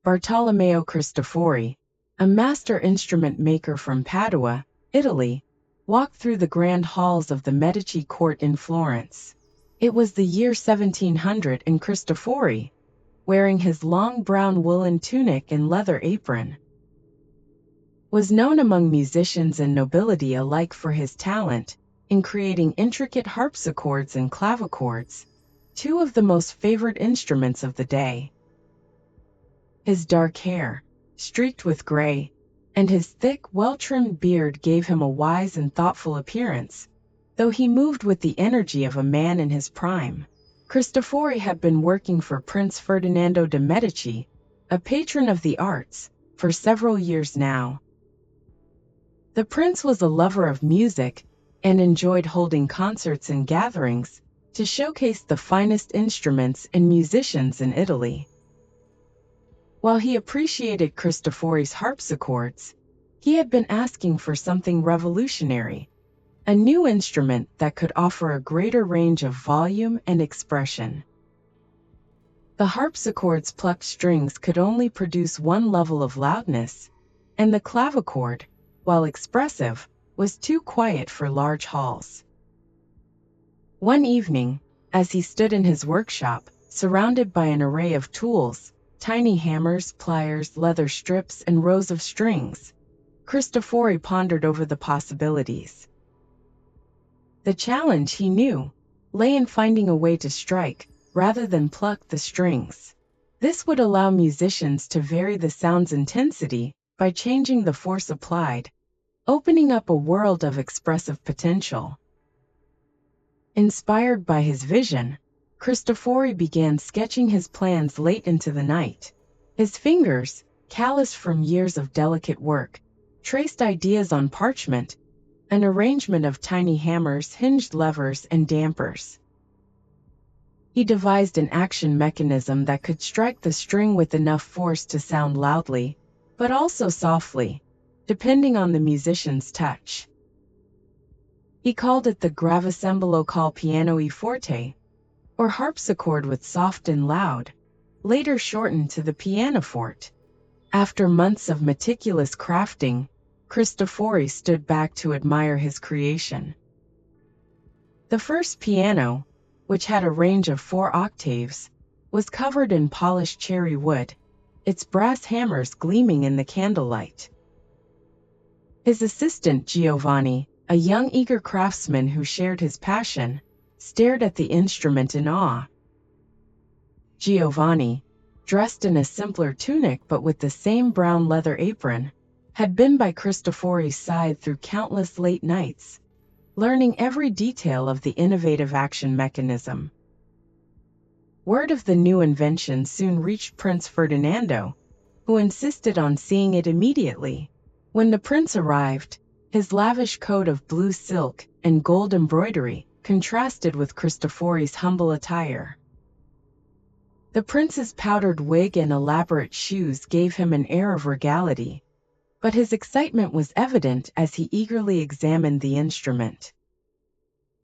Bartolomeo Cristofori, a master instrument maker from Padua, Italy, walked through the grand halls of the Medici court in Florence. It was the year 1700, and Cristofori, wearing his long brown woolen tunic and leather apron, was known among musicians and nobility alike for his talent in creating intricate harpsichords and clavichords, two of the most favored instruments of the day. His dark hair, streaked with gray, and his thick, well-trimmed beard gave him a wise and thoughtful appearance, though he moved with the energy of a man in his prime. Cristofori had been working for Prince Ferdinando de' Medici, a patron of the arts, for several years now. The prince was a lover of music and enjoyed holding concerts and gatherings to showcase the finest instruments and musicians in Italy. While he appreciated Cristofori's harpsichords, he had been asking for something revolutionary, a new instrument that could offer a greater range of volume and expression. The harpsichord's plucked strings could only produce one level of loudness, and the clavichord, while expressive, was too quiet for large halls. One evening, as he stood in his workshop, surrounded by an array of tools, tiny hammers, pliers, leather strips, and rows of strings, Cristofori pondered over the possibilities. The challenge, he knew, lay in finding a way to strike, rather than pluck, the strings. This would allow musicians to vary the sound's intensity by changing the force applied, opening up a world of expressive potential. Inspired by his vision, Cristofori began sketching his plans late into the night. His fingers, calloused from years of delicate work, traced ideas on parchment, an arrangement of tiny hammers, hinged levers, and dampers. He devised an action mechanism that could strike the string with enough force to sound loudly, but also softly, depending on the musician's touch. He called it the gravissembolo col pianoforte, or harpsichord with soft and loud, later shortened to the pianoforte. After months of meticulous crafting, Cristofori stood back to admire his creation. The first piano, which had a range of 4 octaves, was covered in polished cherry wood, its brass hammers gleaming in the candlelight. His assistant Giovanni, a young eager craftsman who shared his passion, stared at the instrument in awe. Giovanni, dressed in a simpler tunic but with the same brown leather apron, had been by Cristofori's side through countless late nights, learning every detail of the innovative action mechanism. Word of the new invention soon reached Prince Ferdinando, who insisted on seeing it immediately. When the prince arrived, his lavish coat of blue silk and gold embroidery contrasted with Cristofori's humble attire. The prince's powdered wig and elaborate shoes gave him an air of regality, but his excitement was evident as he eagerly examined the instrument.